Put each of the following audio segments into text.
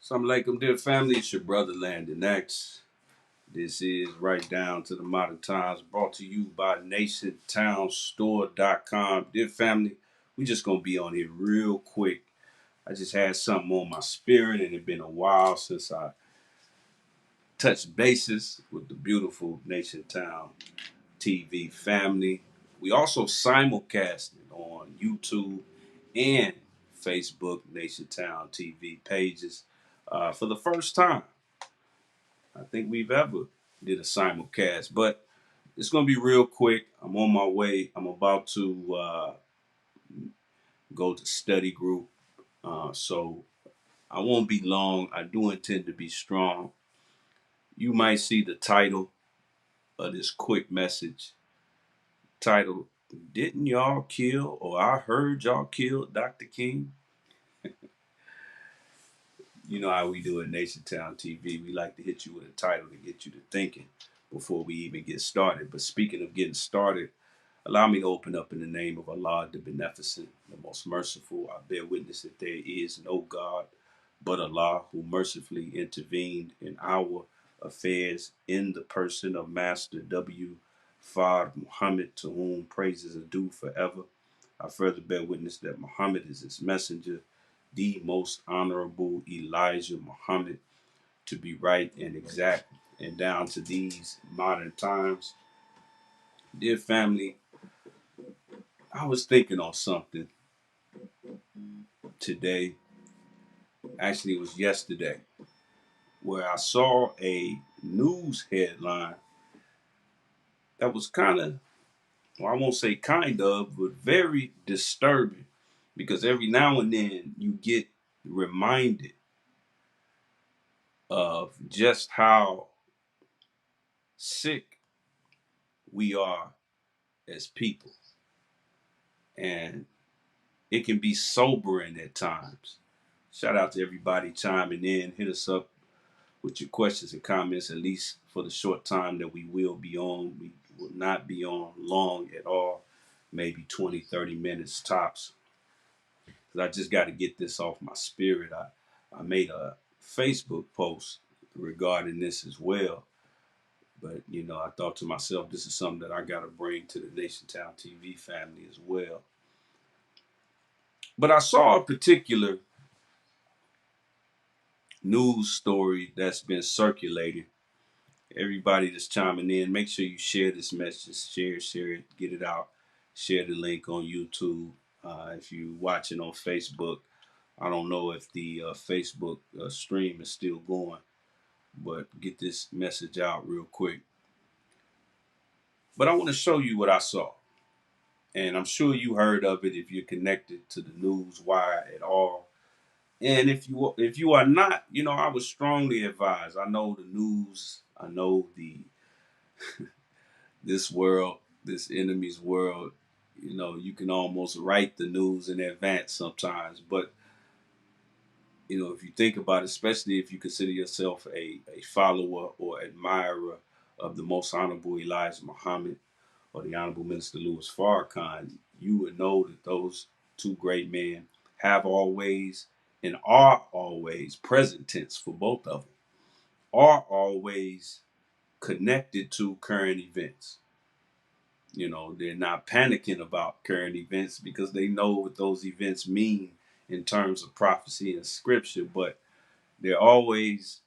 Assalamu alaikum, dear family. It's your brother Landon X. This is Right Down to the Modern Times, brought to you by NationTownStore.com. Dear family, we just gonna be on here real quick. I just had something on my spirit, and it's been a while since I touched bases with the beautiful NationTown TV family. We also simulcasted on YouTube and Facebook NationTown TV pages for the first time I think we've ever did a simulcast. But it's gonna be real quick. I'm on my way. I'm about to go to study group, so I won't be long. I do intend to be strong. You might see the title of this quick message titled, "Didn't y'all kill, or I heard y'all killed Dr. King?" You know how we do at NationTown TV. We like to hit you with a title to get you to thinking before we even get started. But speaking of getting started, allow me to open up in the name of Allah, the Beneficent, the Most Merciful. I bear witness that there is no God but Allah, who mercifully intervened in our affairs in the person of Master W. Fard Muhammad, to whom praises are due forever. I further bear witness that Muhammad is his messenger, the most honorable Elijah Muhammad, to be right and exact and down to these modern times. Dear family, I was thinking on something today. Actually, it was yesterday, where I saw a news headline that was kind of, well, I won't say kind of, but very disturbing, because every now and then you get reminded of just how sick we are as people. And it can be sobering at times. Shout out to everybody chiming in. Hit us up with your questions and comments, at least for the short time that we will be on. We will not be on long at all, maybe 20, 30 minutes tops. Because I just got to get this off my spirit. I made a Facebook post regarding this as well. But, I thought to myself, this is something that I got to bring to the NationTown TV family as well. But I saw a particular news story that's been circulated. Everybody that's chiming in, make sure you share this message. Share it, get it out. Share the link on YouTube. If you're watching on Facebook, I don't know if the Facebook stream is still going, but get this message out real quick. But I want to show you what I saw. And I'm sure you heard of it if you're connected to the news wire at all. And if you are not, I would strongly advise. I know the news. I know this world, this enemy's world. You can almost write the news in advance sometimes. But if you think about it, especially if you consider yourself a follower or admirer of the most honorable Elijah Muhammad or the Honorable Minister Louis Farrakhan, you would know that those two great men have always and are always, present tense for both of them, are always connected to current events. They're not panicking about current events because they know what those events mean in terms of prophecy and scripture, but they're always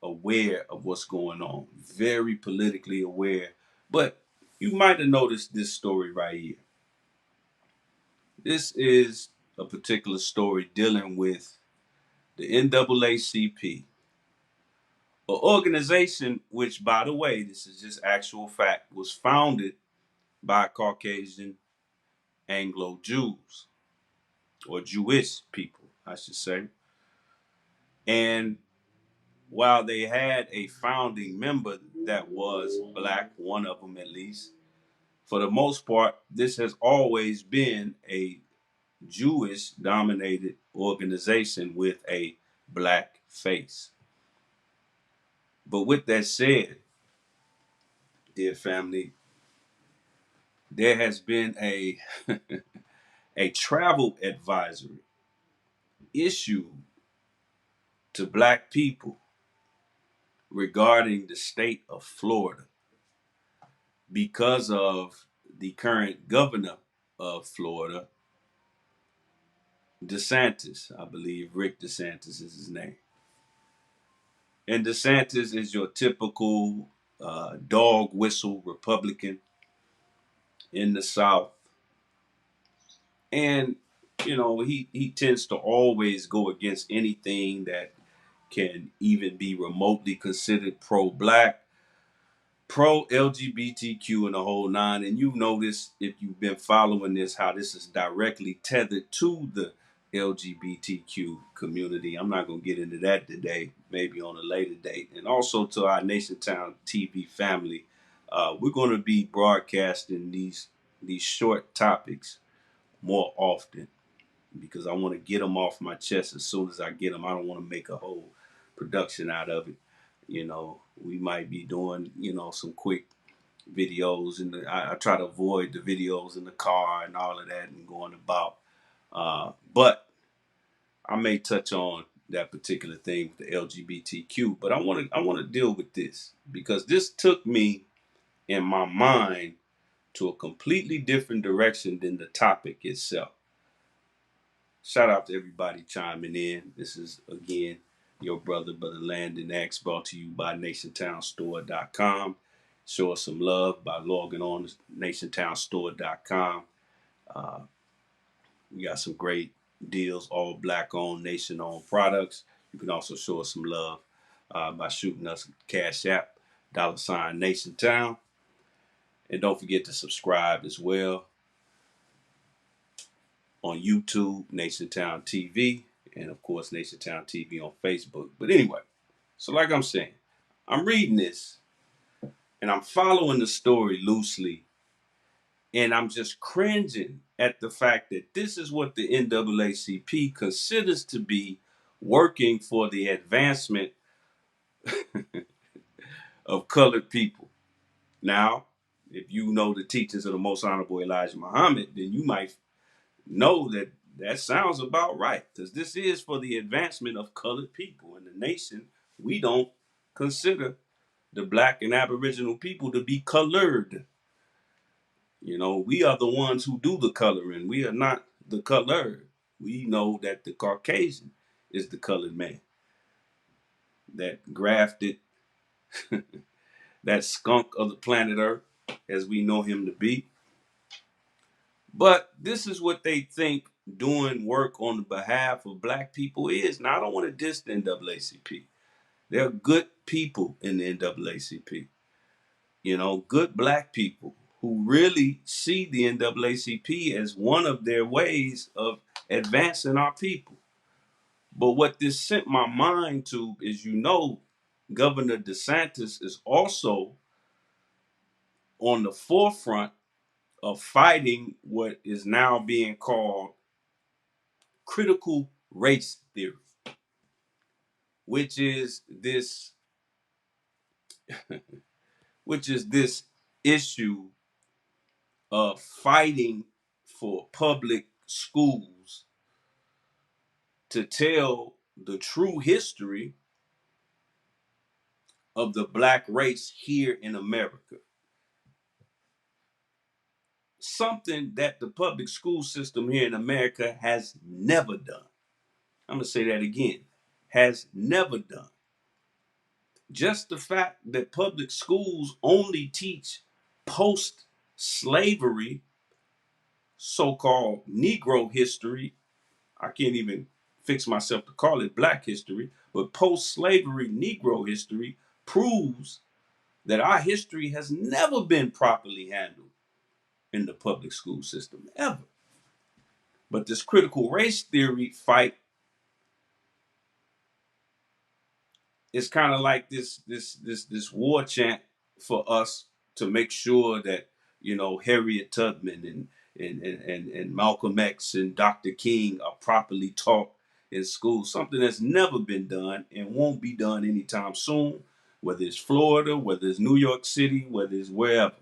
aware of what's going on, very politically aware. But you might have noticed this story right here. This is a particular story dealing with the NAACP, an organization which, by the way, this is just actual fact, was founded by Caucasian Anglo Jews, or Jewish people, I should say. And while they had a founding member that was black, one of them at least, for the most part, this has always been a Jewish dominated organization with a black face. But with that said, dear family, there has been a a travel advisory issued to black people regarding the state of Florida because of the current governor of Florida, DeSantis. I believe Rick DeSantis is his name. And DeSantis is your typical dog whistle Republican in the South. And, he tends to always go against anything that can even be remotely considered pro-black, pro-LGBTQ, and the whole nine. And you've noticed, if you've been following this, how this is directly tethered to the LGBTQ community. I'm not going to get into that today, maybe on a later date. And also to our NationTown TV family, we're going to be broadcasting these short topics more often because I want to get them off my chest as soon as I get them. I don't want to make a whole production out of it. We might be doing, some quick videos, and I try to avoid the videos in the car and all of that and going about. But I may touch on that particular thing with the LGBTQ. But I want to deal with this because this took me in my mind to a completely different direction than the topic itself. Shout out to everybody chiming in. This is, again, your brother Landon X, brought to you by NationTownStore.com. Show us some love by logging on to NationTownStore.com. We got some great deals, all black-owned, nation-owned products. You can also show us some love by shooting us a Cash App, $NationTown. And don't forget to subscribe as well on YouTube, NationTownTV, and of course, NationTownTV on Facebook. But anyway, so like I'm saying, I'm reading this and I'm following the story loosely, and I'm just cringing at the fact that this is what the NAACP considers to be working for the advancement of colored people. Now, if you know the teachings of the Most Honorable Elijah Muhammad, then you might know that that sounds about right, because this is for the advancement of colored people in the nation. We don't consider the black and aboriginal people to be colored. We are the ones who do the coloring. We are not the colored. We know that the Caucasian is the colored man that grafted that skunk of the planet Earth as we know him to be. But this is what they think doing work on the behalf of black people is. Now, I don't want to diss the NAACP. There are good people in the NAACP. Good black people who really see the NAACP as one of their ways of advancing our people. But what this sent my mind to is, Governor DeSantis is also on the forefront of fighting what is now being called critical race theory, which is this issue of fighting for public schools to tell the true history of the black race here in America. Something that the public school system here in America has never done. I'm going to say that again. Has never done. Just the fact that public schools only teach post-slavery, so-called Negro history. I can't even fix myself to call it black history, but post-slavery Negro history proves that our history has never been properly handled in the public school system, ever. But this critical race theory fight is kind of like this war chant for us to make sure that Harriet Tubman and Malcolm X and Dr. King are properly taught in school. Something that's never been done and won't be done anytime soon, whether it's Florida, whether it's New York City, whether it's wherever.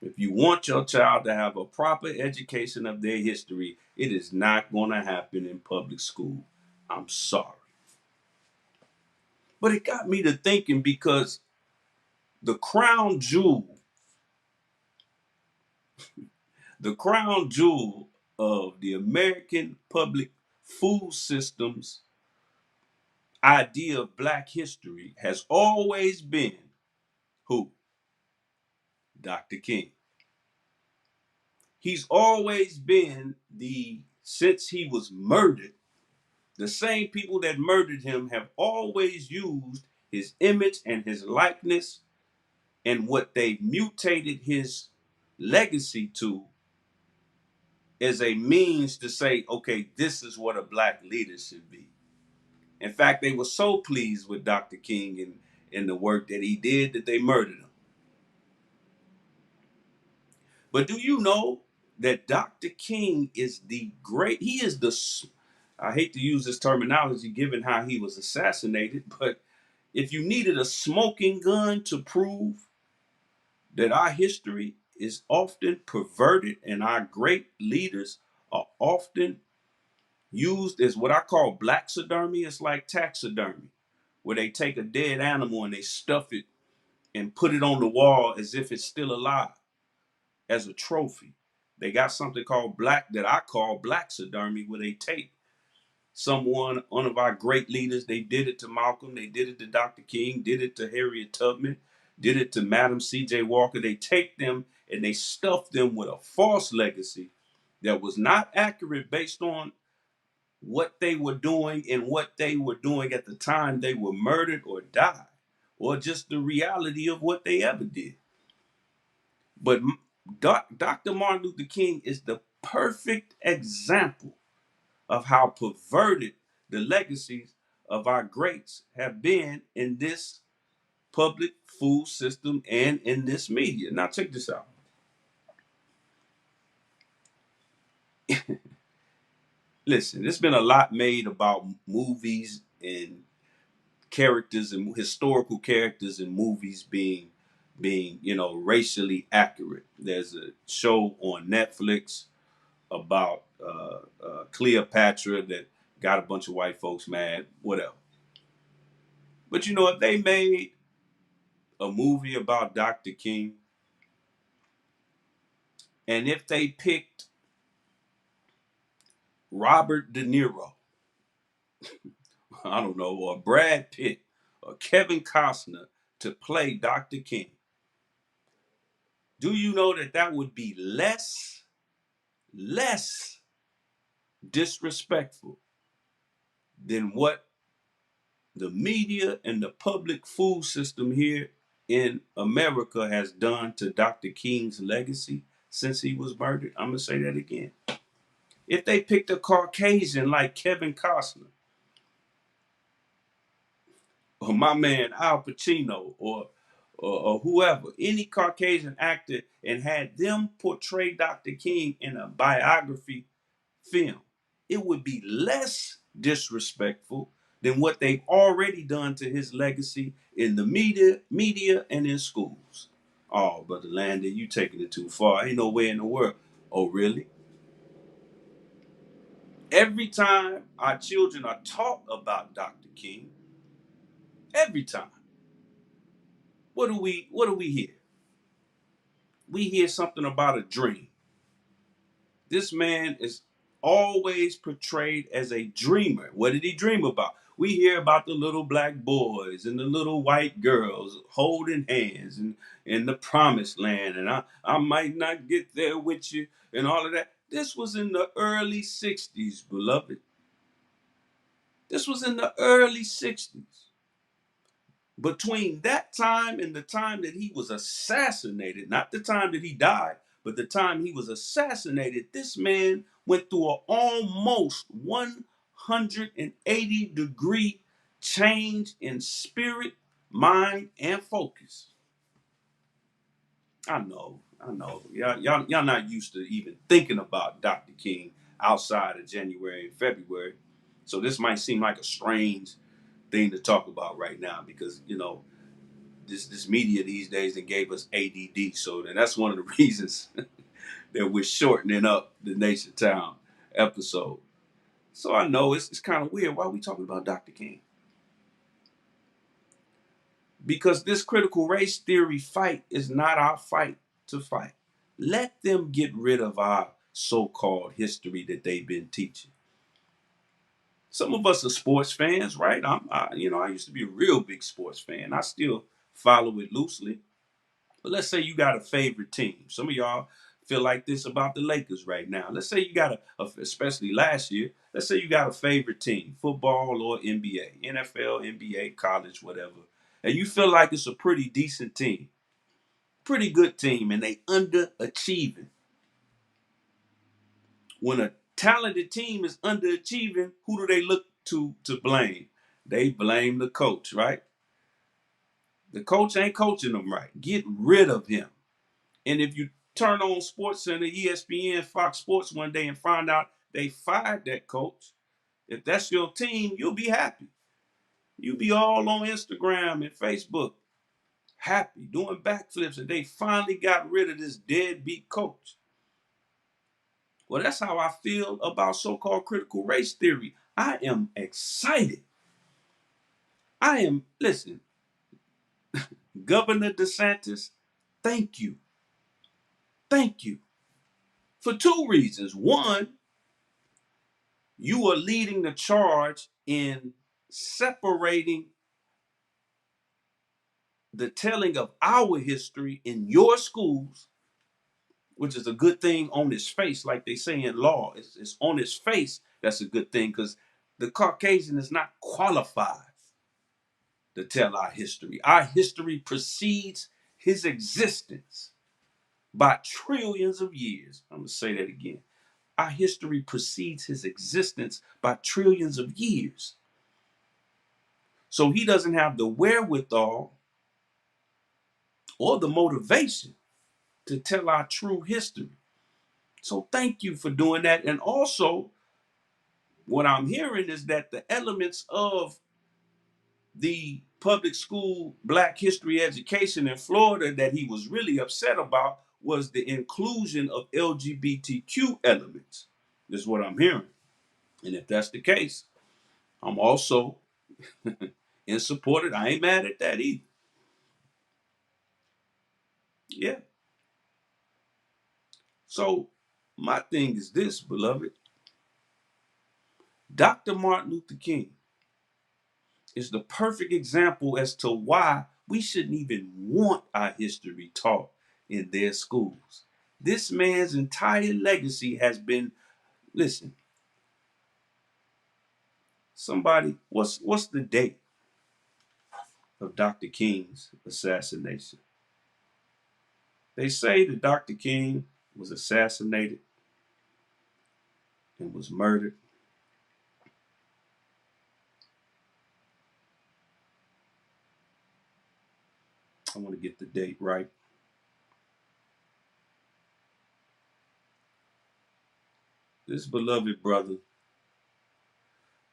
If you want your child to have a proper education of their history, it is not going to happen in public school. I'm sorry. But it got me to thinking because the crown jewel, the crown jewel of the American public food system's idea of black history has always been who? Dr. King. He's always been since he was murdered, the same people that murdered him have always used his image and his likeness and what they mutated his legacy to as a means to say, okay, this is what a black leader should be. In fact, they were so pleased with Dr. King and the work that he did that they murdered him. But do you know that Dr. King is he is I hate to use this terminology given how he was assassinated, but if you needed a smoking gun to prove that our history is often perverted and our great leaders are often used as what I call blaxidermy. It's like taxidermy, where they take a dead animal and they stuff it and put it on the wall as if it's still alive as a trophy. They got something called that I call blaxidermy, where they take one of our great leaders. They did it to Malcolm, they did it to Dr. King, did it to Harriet Tubman, did it to Madam C.J. Walker. They take them and they stuff them with a false legacy that was not accurate based on what they were doing and what they were doing at the time they were murdered or died, or just the reality of what they ever did. But Dr. Martin Luther King is the perfect example of how perverted the legacies of our greats have been in this public food system and in this media. Now, check this out. Listen, there's been a lot made about movies and characters and historical characters in movies being racially accurate. There's a show on Netflix about Cleopatra that got a bunch of white folks mad, whatever. But if they made a movie about Dr. King, and if they picked Robert De Niro, I don't know, or Brad Pitt, or Kevin Costner to play Dr. King, do you know that that would be less disrespectful than what the media and the public food system here in America has done to Dr. King's legacy since he was murdered? I'm going to say that again. If they picked a Caucasian like Kevin Costner, or my man Al Pacino, or whoever, any Caucasian actor, and had them portray Dr. King in a biography film, it would be less disrespectful than what they've already done to his legacy in the media and in schools. Oh, Brother Landon, you taking it too far. Ain't no way in the world. Oh, really? Every time our children are taught about Dr. King, every time, what do we hear? We hear something about a dream. This man is always portrayed as a dreamer. What did he dream about? We hear about the little black boys and the little white girls holding hands and in the promised land, and I might not get there with you and all of that. This was in the early 60s, beloved. This was in the early 60s. Between that time and the time that he was assassinated, not the time that he died, but the time he was assassinated, this man went through an almost 180-degree change in spirit, mind, and focus. I know. Y'all not used to even thinking about Dr. King outside of January and February. So this might seem like a strange thing to talk about right now because, this media these days that gave us ADD. So then that's one of the reasons that we're shortening up the Nation Town episode. So I know it's kind of weird. Why are we talking about Dr. King? Because this critical race theory fight is not our fight to fight. Let them get rid of our so-called history that they've been teaching. Some of us are sports fans, right? I used to be a real big sports fan. I still follow it loosely. But let's say you got a favorite team. Some of y'all feel like this about the Lakers right now. Let's say you got especially last year, let's say you got a favorite team, football or NBA, NFL, NBA, college, whatever. And you feel like it's a pretty decent team, pretty good team, and they underachieving. When a talented team is underachieving, who do they look to blame? They blame the coach, right? The coach ain't coaching them right. Get rid of him. And if you turn on Sports Center, ESPN, Fox Sports one day and find out they fired that coach, if that's your team, you'll be happy. You'll be all on Instagram and Facebook, happy, doing backflips, and they finally got rid of this deadbeat coach. Well, that's how I feel about so-called critical race theory. I am excited. Listen, Governor DeSantis, thank you. Thank you. For two reasons. One, you are leading the charge in separating the telling of our history in your schools, which is a good thing on its face, like they say in law. It's on its face. That's a good thing because the Caucasian is not qualified to tell our history. Our history precedes his existence by trillions of years. I'm going to say that again. Our history precedes his existence by trillions of years. So he doesn't have the wherewithal or the motivation to tell our true history. So thank you for doing that. And also, what I'm hearing is that the elements of the public school Black history education in Florida that he was really upset about was the inclusion of LGBTQ elements. This is what I'm hearing. And if that's the case, I'm also in support of it. I ain't mad at that either. Yeah. So my thing is this, beloved. Dr. Martin Luther King is the perfect example as to why we shouldn't even want our history taught in their schools. This man's entire legacy has been, listen, somebody, what's the date of Dr. King's assassination? They say that Dr. King was assassinated and was murdered. I want to get the date right. This beloved brother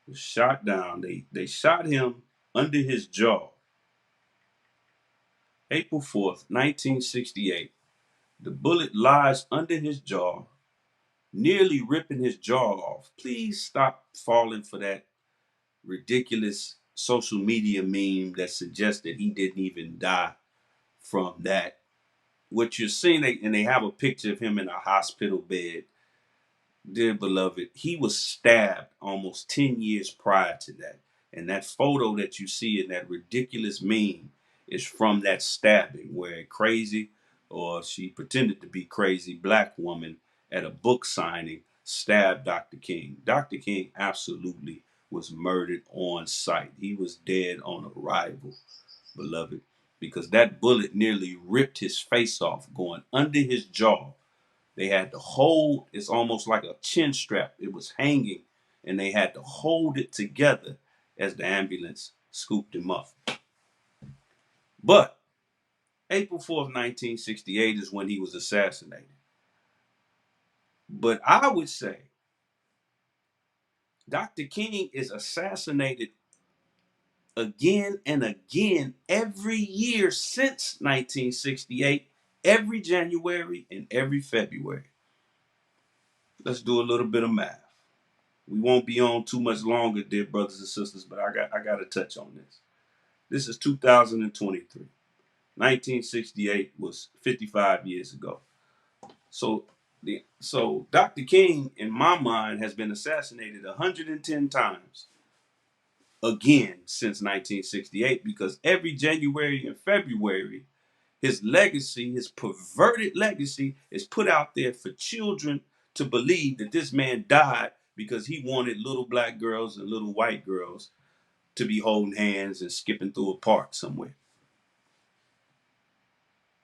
was shot down. They shot him under his jaw. April 4th, 1968. The bullet lies under his jaw, nearly ripping his jaw off. Please stop falling for that ridiculous social media meme that suggests that he didn't even die from that. What you're seeing, and they have a picture of him in a hospital bed. Dear beloved, he was stabbed almost 10 years prior to that. And that photo that you see in that ridiculous meme is from that stabbing where a crazy, or she pretended to be crazy, Black woman at a book signing stabbed Dr. King. Dr. King absolutely was murdered on sight. He was dead on arrival, beloved, because that bullet nearly ripped his face off going under his jaw. They had to hold, it's almost like a chin strap. It was hanging, and they had to hold it together as the ambulance scooped him up. But April 4th, 1968 is when he was assassinated. But I would say Dr. King is assassinated again and again every year since 1968, every January and every February. Let's do a little bit of math. We won't be on too much longer, dear brothers and sisters, but I got to touch on this. This is 2023. 1968 was 55 years ago. So so Dr. King, in my mind, has been assassinated 110 times again since 1968, because every January and February, his legacy, his perverted legacy, is put out there for children to believe that this man died because he wanted little black girls and little white girls to be holding hands and skipping through a park somewhere.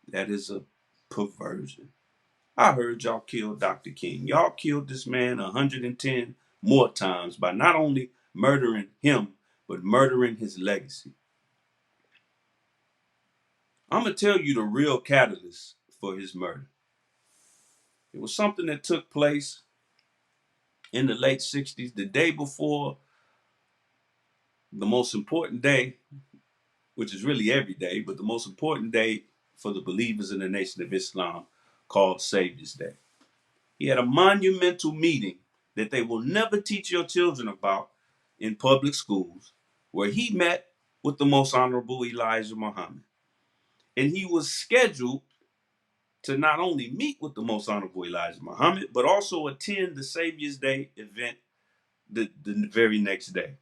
That is a perversion. I heard y'all killed Dr. King. Y'all killed this man 110 more times by not only murdering him, but murdering his legacy. I'm going to tell you the real catalyst for his murder. It was something that took place in the late 60s, the day before the most important day, which is really every day, but the most important day for the believers in the Nation of Islam, called Savior's Day. He had a monumental meeting that they will never teach your children about in public schools, where he met with the Most Honorable Elijah Muhammad. And he was scheduled to not only meet with the Most Honorable Elijah Muhammad, but also attend the Savior's Day event the very next day.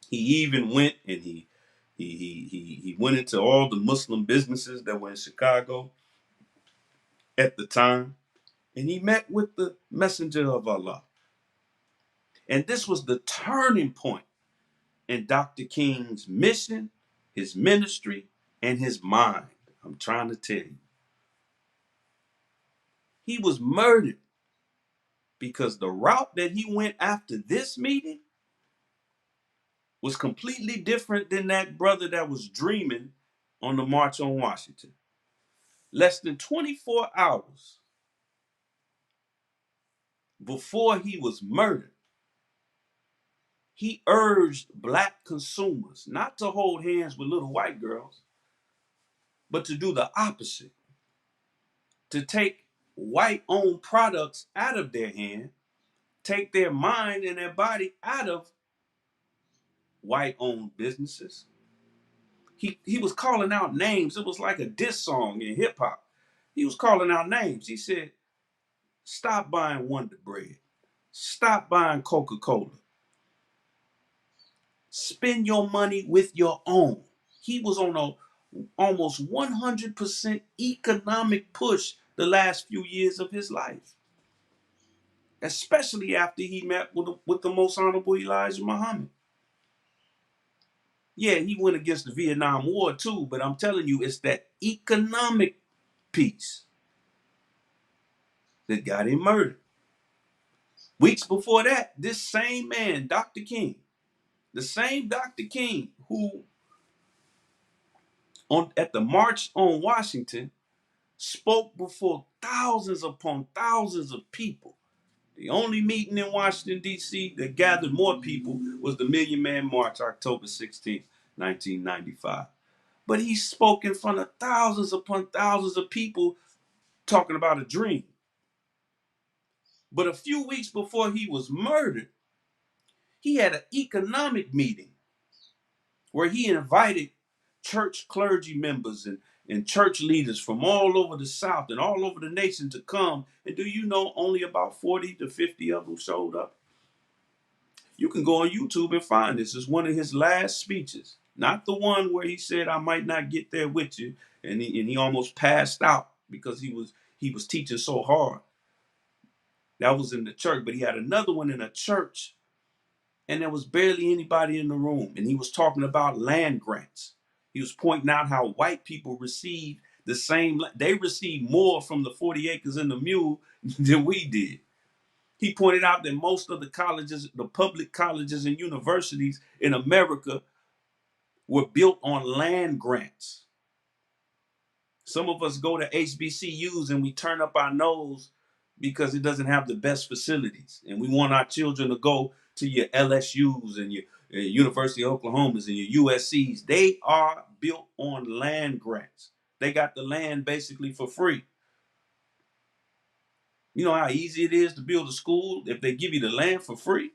He even went and he went into all the Muslim businesses that were in Chicago at the time, and he met with the Messenger of Allah. And this was the turning point in Dr. King's mission, his ministry, and his mind. I'm trying to tell you. He was murdered because the route that he went after this meeting was completely different than that brother that was dreaming on the March on Washington. Less than 24 hours before he was murdered, he urged black consumers not to hold hands with little white girls, but to do the opposite, to take white-owned products out of their hand, take their mind and their body out of white-owned businesses. He was calling out names. It was like a diss song in hip-hop. He was calling out names. He said, stop buying Wonder Bread. Stop buying Coca-Cola. Spend your money with your own. He was on a almost 100% economic push the last few years of his life, especially after he met with the Most Honorable Elijah Muhammad. Yeah, he went against the Vietnam War too, but I'm telling you, it's that economic piece that got him murdered. Weeks before that, this same man, Dr. King, the same Dr. King who at the March on Washington spoke before thousands upon thousands of people. The only meeting in Washington, D.C. that gathered more people was the Million Man March, October 16, 1995. But he spoke in front of thousands upon thousands of people talking about a dream. But a few weeks before he was murdered, he had an economic meeting where he invited church clergy members and church leaders from all over the South and all over the nation to come. And do you know only about 40 to 50 of them showed up? You can go on YouTube and find this. It's one of his last speeches, not the one where he said, I might not get there with you. And he almost passed out because he was teaching so hard. That was in the church, but he had another one in a church and there was barely anybody in the room. And he was talking about land grants. He was pointing out how white people receive the same, they received more from the 40 acres and the mule than we did. He pointed out that most of the colleges, the public colleges and universities in America were built on land grants. Some of us go to HBCUs and we turn up our nose because it doesn't have the best facilities. And we want our children to go to your LSUs and your University of Oklahomas and your USCs. They are built on land grants. They got the land basically for free. You know how easy it is to build a school if they give you the land for free?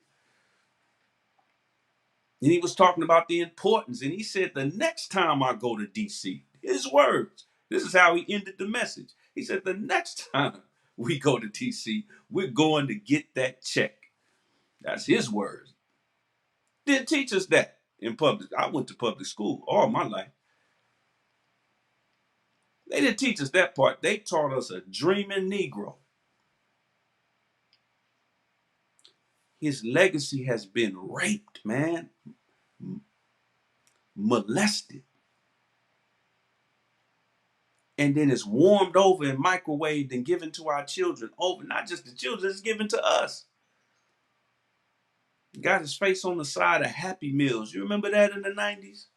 And he was talking about the importance. And he said, the next time I go to DC, his words, this is how he ended the message. He said, the next time we go to DC, we're going to get that check. That's his words. Didn't teach us that in public. I went to public school all my life. They didn't teach us that part. They taught us a dreaming Negro. His legacy has been raped, man, molested, and then it's warmed over and microwaved and given to our children over. Not just the children, it's given to us. Got his face on the side of Happy Meals. You remember that in the 90s?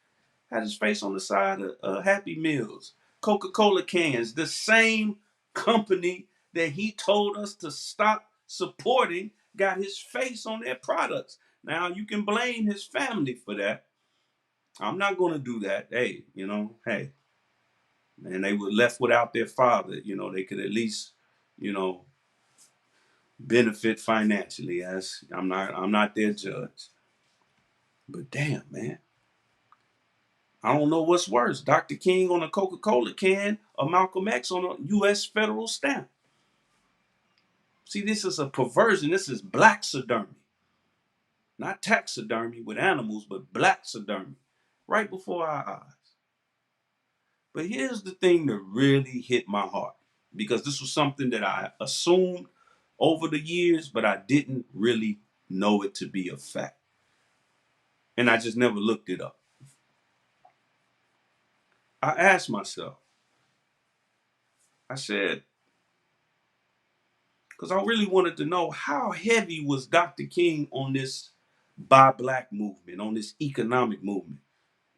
Had his face on the side of Happy Meals. Coca-Cola cans, the same company that he told us to stop supporting, got his face on their products. Now, you can blame his family for that. I'm not going to do that. Hey, hey, man, they were left without their father. They could at least, you know, benefit financially. As I'm not their judge. But damn, man, I don't know what's worse: Dr. King on a Coca-Cola can or Malcolm X on a U.S. federal stamp. See, this is a perversion. This is blacksodermy, not taxidermy with animals, but blacksodermy, right before our eyes. But here's the thing that really hit my heart, because this was something that I assumed over the years, but I didn't really know it to be a fact. And I just never looked it up. I asked myself, I said, because I really wanted to know, how heavy was Dr. King on this buy black movement, on this economic movement.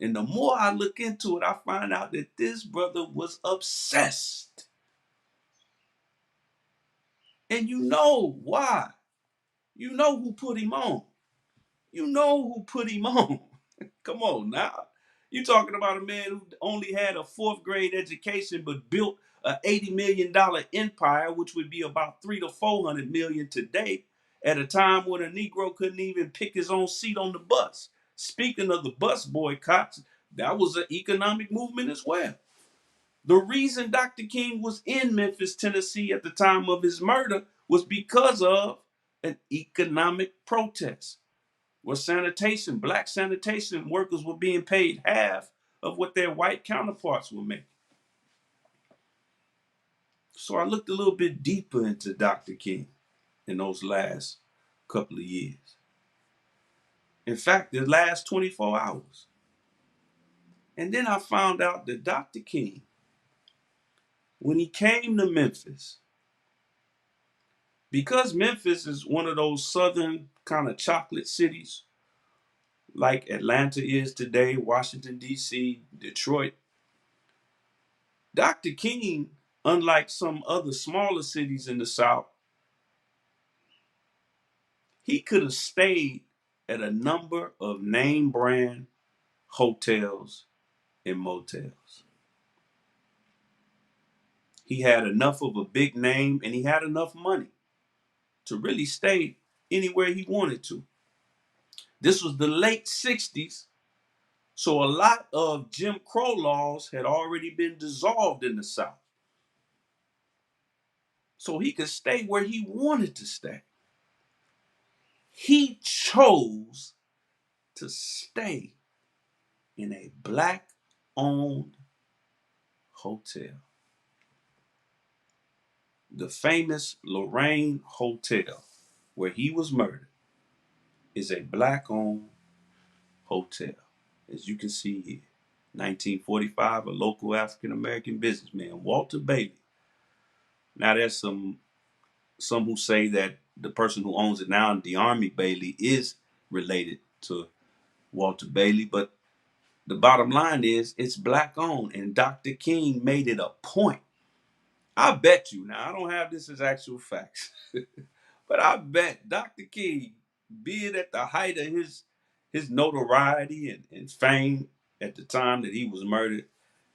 And the more I look into it, I find out that this brother was obsessed. And you know why. You know who put him on. You know who put him on. Come on now. You're talking about a man who only had a fourth grade education but built a $80 million empire, which would be about 300 to 400 million today, at a time when a Negro couldn't even pick his own seat on the bus. Speaking of the bus boycotts, that was an economic movement as well. The reason Dr. King was in Memphis, Tennessee at the time of his murder was because of an economic protest where black sanitation workers were being paid half of what their white counterparts were making. So I looked a little bit deeper into Dr. King in those last couple of years. In fact, the last 24 hours. And then I found out that Dr. King, when he came to Memphis, because Memphis is one of those southern kind of chocolate cities like Atlanta is today, Washington, D.C., Detroit, Dr. King, unlike some other smaller cities in the South, he could have stayed at a number of name brand hotels and motels. He had enough of a big name and he had enough money to really stay anywhere he wanted to. This was the late 60s, so a lot of Jim Crow laws had already been dissolved in the South. So he could stay where he wanted to stay. He chose to stay in a black owned hotel. The famous Lorraine Hotel, where he was murdered, is a black owned hotel. As you can see here, 1945, a local African American businessman, Walter Bailey. Now there's some who say that the person who owns it now, DeArmie Bailey, is related to Walter Bailey, but the bottom line is it's black owned, and Dr. King made it a point. I bet you, now I don't have this as actual facts, but I bet Dr. King, be it at the height of his notoriety and fame at the time that he was murdered,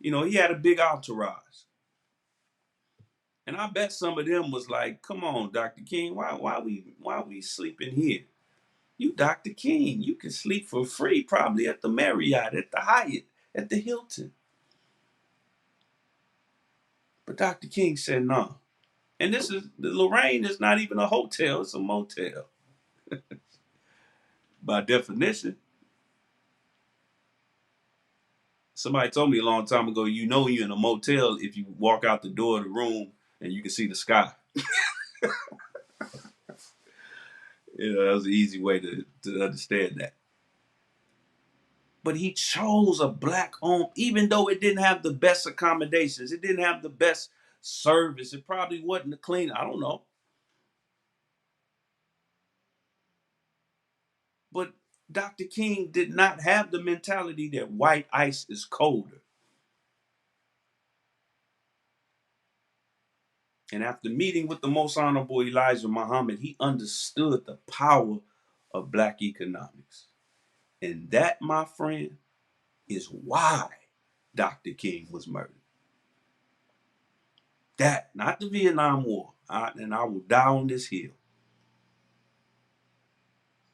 he had a big entourage. And I bet some of them was like, come on, Dr. King, why we sleeping here? You Dr. King. You can sleep for free, probably at the Marriott, at the Hyatt, at the Hilton. But Dr. King said no. And this is the Lorraine is not even a hotel, it's a motel. By definition. Somebody told me a long time ago, you know you're in a motel if you walk out the door of the room and you can see the sky. That was an easy way to understand that. But he chose a black owned, even though it didn't have the best accommodations, it didn't have the best service, it probably wasn't the clean. I don't know. But Dr. King did not have the mentality that white ice is colder. And after meeting with the most honorable Elijah Muhammad, he understood the power of black economics. And that, my friend, is why Dr. King was murdered. That, not the Vietnam War. And I will die on this hill.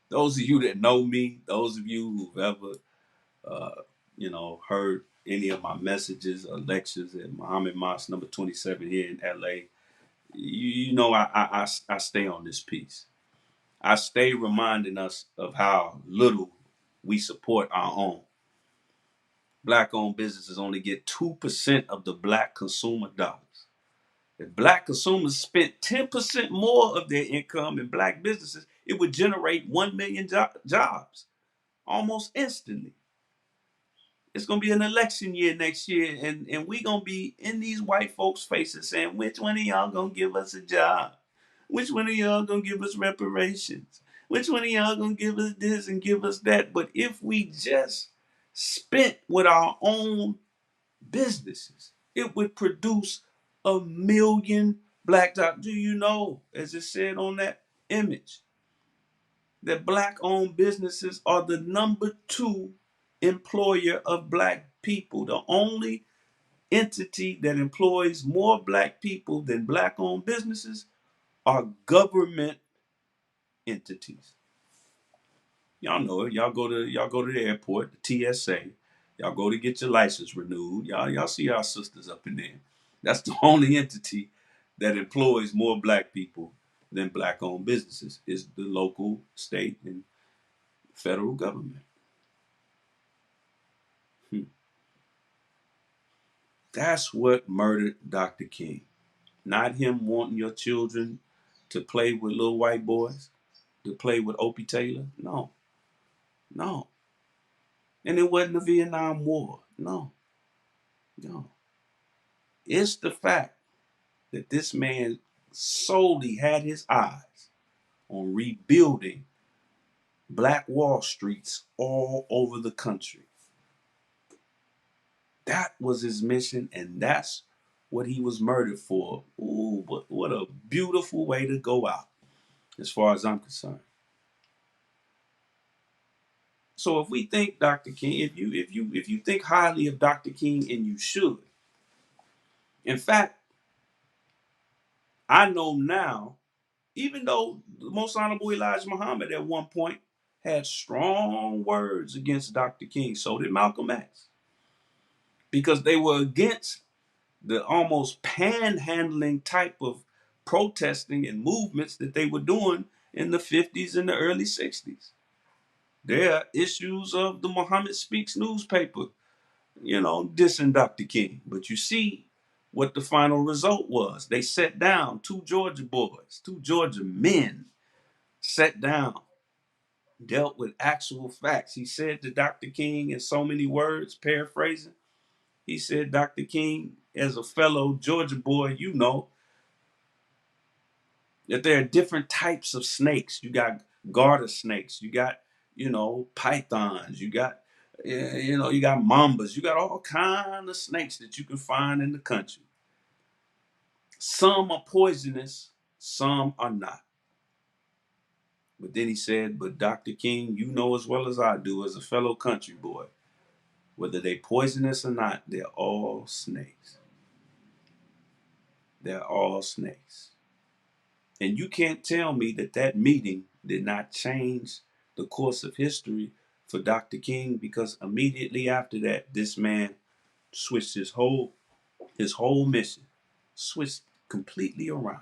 Those of you that know me, those of you who've ever, heard any of my messages or lectures at Muhammad Mosque number 27 here in LA, you know I stay on this piece. I stay reminding us of how little we support our own. Black-owned businesses only get 2% of the black consumer dollars. If black consumers spent 10% more of their income in black businesses, it would generate 1 million jobs almost instantly. It's going to be an election year next year, and we're going to be in these white folks' faces saying, which one of y'all going to give us a job? Which one of y'all going to give us reparations? Which one of y'all going to give us this and give us that? But if we just spent with our own businesses, it would produce 1 million black jobs. Do you know, as it said on that image, that black-owned businesses are the number 2 employer of black people? The only entity that employs more black people than black-owned businesses are government entities. Y'all know it. Y'all go to the airport, the TSA. Y'all go to get your license renewed. Y'all see our sisters up in there. That's the only entity that employs more black people than black-owned businesses is the local, state, and federal government. That's what murdered Dr. King. Not him wanting your children to play with little white boys, to play with Opie Taylor. No, no. And it wasn't the Vietnam War. No, no. It's the fact that this man solely had his eyes on rebuilding black Wall Streets all over the country. That was his mission, and that's what he was murdered for. Ooh, what a beautiful way to go out, as far as I'm concerned. So if we think Dr. King, if you think highly of Dr. King, and you should. In fact, I know now, even though the most honorable Elijah Muhammad at one point had strong words against Dr. King, so did Malcolm X, because they were against the almost panhandling type of protesting and movements that they were doing in the 50s and the early 60s. There are issues of the Muhammad Speaks newspaper, dissing Dr. King. But you see what the final result was. They sat down, 2 Georgia boys, 2 Georgia men sat down, dealt with actual facts. He said to Dr. King in so many words, paraphrasing, he said, Dr. King, as a fellow Georgia boy, you know that there are different types of snakes. You got garter snakes, you got, pythons, you got mambas, you got all kind of snakes that you can find in the country. Some are poisonous, some are not. But then he said, but Dr. King, you know as well as I do as a fellow country boy, whether they poisonous or not, they're all snakes. They're all snakes. And you can't tell me that meeting did not change the course of history for Dr. King, because immediately after that, this man switched his whole mission, switched completely around.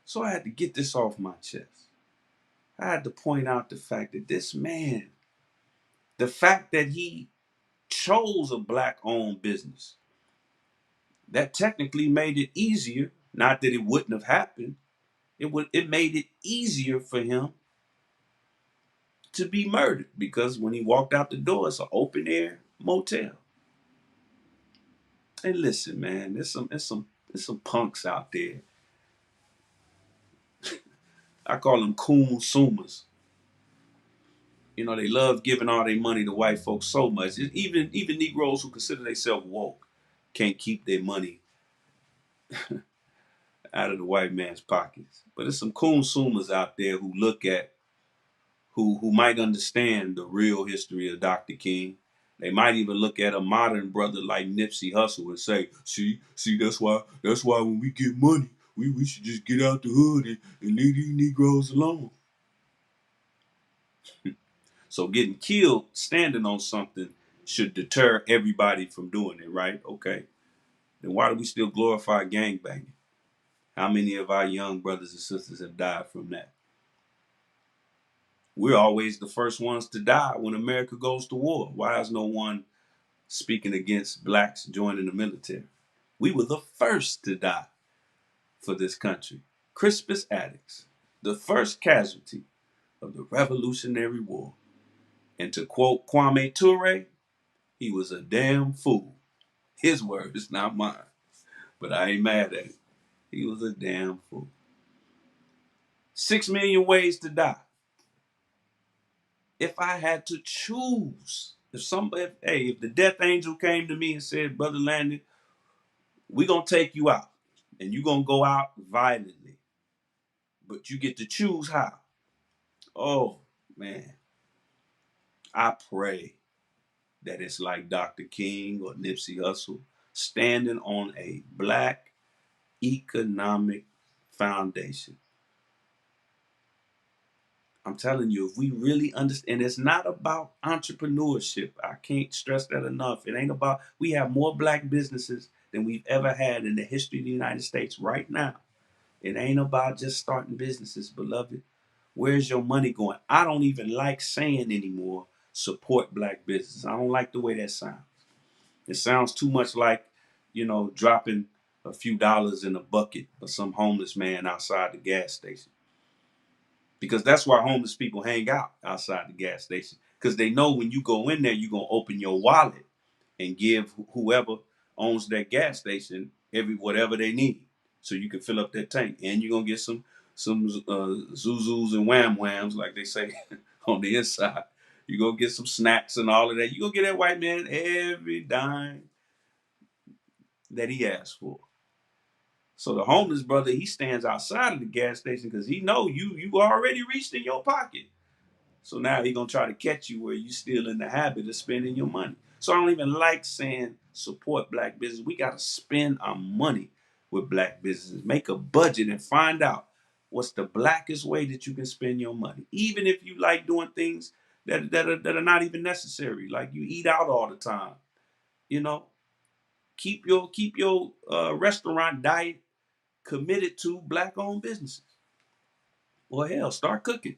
So I had to get this off my chest. I had to point out the fact that this man, the fact that he chose a black owned business, that technically made it easier. Not that it wouldn't have happened. It made it easier for him to be murdered, because when he walked out the door, it's an open air motel. And listen, man, there's some punks out there. I call them consumers. They love giving all their money to white folks so much. Even Negroes who consider themselves woke can't keep their money out of the white man's pockets. But there's some consumers out there who look at who might understand the real history of Dr. King. They might even look at a modern brother like Nipsey Hussle and say, see, that's why when we get money, we should just get out the hood and leave these Negroes alone. So getting killed standing on something should deter everybody from doing it, right? Okay. Then why do we still glorify gangbanging? How many of our young brothers and sisters have died from that? We're always the first ones to die when America goes to war. Why is no one speaking against blacks joining the military? We were the first to die for this country. Crispus Attucks, the first casualty of the Revolutionary War. And to quote Kwame Ture, he was a damn fool. His words, not mine. But I ain't mad at it. He was a damn fool. 6 million ways to die. If I had to choose, if the death angel came to me and said, Brother Landon, we're going to take you out, and you're going to go out violently, but you get to choose how. Oh, man. I pray that it's like Dr. King or Nipsey Hussle, standing on a black economic foundation. I'm telling you, if we really understand, it's not about entrepreneurship. I can't stress that enough. It ain't about, we have more black businesses than we've ever had in the history of the United States right now. It ain't about just starting businesses, beloved. Where's your money going? I don't even like saying anymore, support black business. I don't like the way that sounds. It sounds too much like, dropping a few dollars in a bucket for some homeless man outside the gas station. Because that's why homeless people hang out outside the gas station. Because they know when you go in there, you're going to open your wallet and give whoever owns that gas station whatever they need, so you can fill up that tank. And you're going to get some zuzus and wham whams, like they say on the inside. You're going to get some snacks and all of that. You're going to get that white man every dime that he asked for. So the homeless brother, he stands outside of the gas station because he know you already reached in your pocket. So now he gonna try to catch you where you still in the habit of spending your money. So I don't even like saying support black business. We gotta spend our money with black businesses. Make a budget and find out what's the blackest way that you can spend your money. Even if you like doing things that are not even necessary, like you eat out all the time. You know, keep your restaurant diet committed to black-owned businesses. Or hell, start cooking.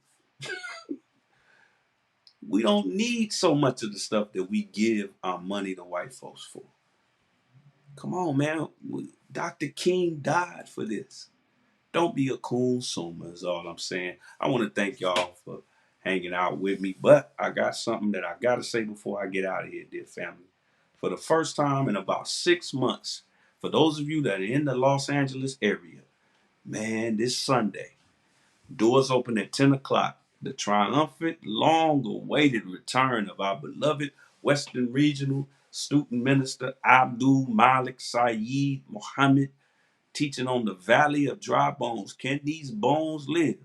We don't need so much of the stuff that we give our money to white folks for. Come on, man. Dr. King died for this. Don't be a consumer is all I'm saying. I want to thank y'all for hanging out with me, but I got something that I got to say before I get out of here, dear family. For the first time in about 6 months, for those of you that are in the Los Angeles area, man, this Sunday, doors open at 10 o'clock. The triumphant, long-awaited return of our beloved Western Regional Student Minister Abdul Malik Saeed Muhammad, teaching on the Valley of Dry Bones. Can these bones live?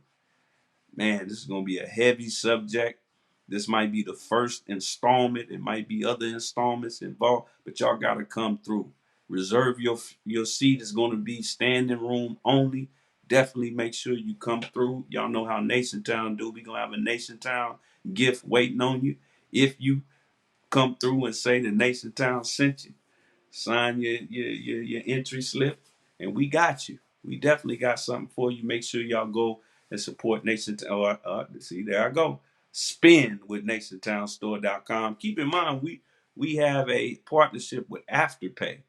Man, this is going to be a heavy subject. This might be the first installment. It might be other installments involved, but y'all got to come through. Reserve your seat. It's going to be standing room only. definitely make sure you come through. Y'all know how NationTown do. We gonna have a NationTown gift waiting on you. If you come through and say the NationTown sent you, sign your entry slip, and we got you. We definitely got something for you. Make sure y'all go and support NationTown. See, there I go. Spend with NationTownStore.com. Keep in mind, we have a partnership with Afterpay,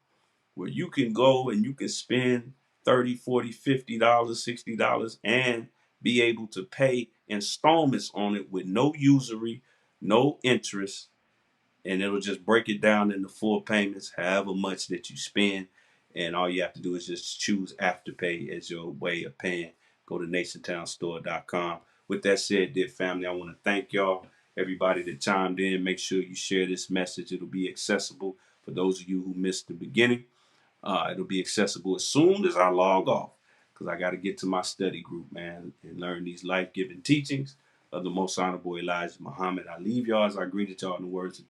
where you can go and you can spend 30, 40, $50, $60 and be able to pay installments on it with no usury, no interest, and it'll just break it down into full payments, however much that you spend. And all you have to do is just choose Afterpay as your way of paying. Go to NationTownStore.com. With that said, dear family, I want to thank y'all, everybody that chimed in. Make sure you share this message. It'll be accessible for those of you who missed the beginning. It'll be accessible as soon as I log off, because I got to get to my study group, man, and learn these life-giving teachings of the most honorable Elijah Muhammad. I leave y'all as I greeted y'all in the words of